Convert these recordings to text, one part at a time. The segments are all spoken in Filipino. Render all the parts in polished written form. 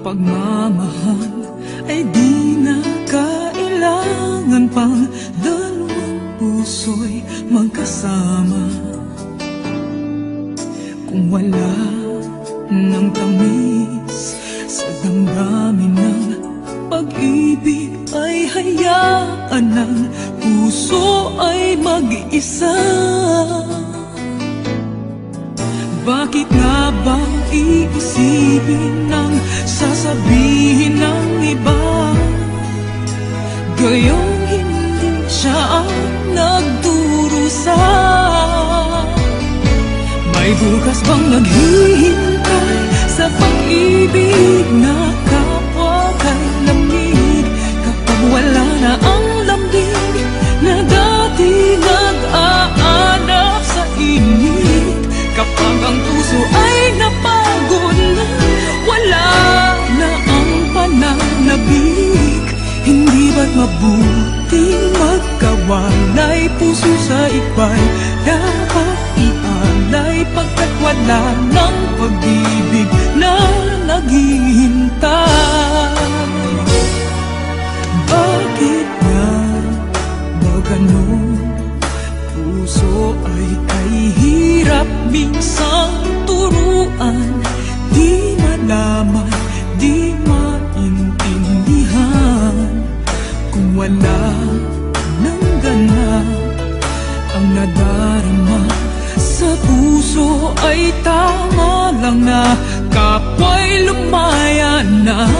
pagmamahal ay di na kailangan pang dalawang puso'y magkasama. Kung wala ng tamis sa damdamin ng pag-ibig, ay hayaan ng puso ay mag-isa. Bakit nga ba iisipin ng sasabihin ng iba, gayong hindi siya ang nagdurusa? May bukas bang naghihintay sa pag-ibig na kapwa kay lamig, kapag wala na ang lambing na dati nag-aanap sa init? Kapag ang puso ay napagod na, wala na ang pananabik, hindi ba't mabuting magkawalay? Puso sa iba'y dapat ialay, pagkat wala ng pag-ibig na naghihintay. Bakit nga ba ganon? Puso ay kahirap minsang turuan, di malaman, di maintindihan. Kung wala ng ganap ang nadarama sa puso, ay tama lang na kapwa'y lumaya na.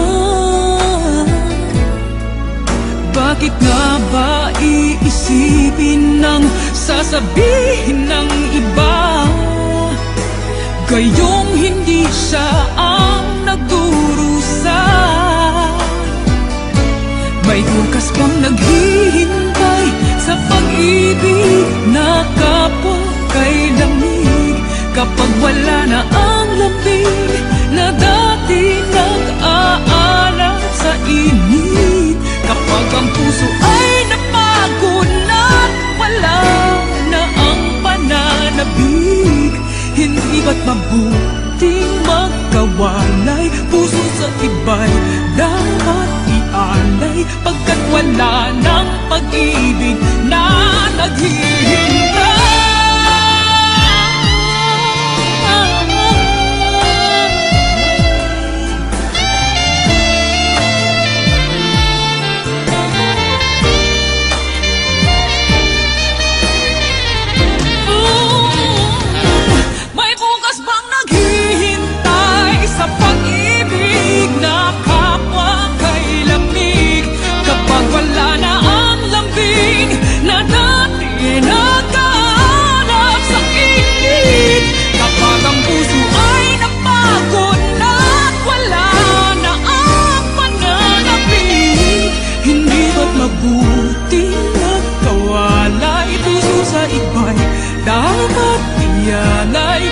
Bakit nga ba iisipin ng sasabihin ng iba, gayong hindi siya ang nagdurusa? May bukas bang naghihintay sa pag-ibig na kapwa kay lamig, kapag wala na ang lambing na dati nag-aanap sa init? Kapag ang puso ay napagod na, wala na ang pananabik, hindi ba't mabuting magkawalay? Puso sa iba'y dapat ialay, pagkat wala ng pag-ibig na naghihintay. Dapat ialay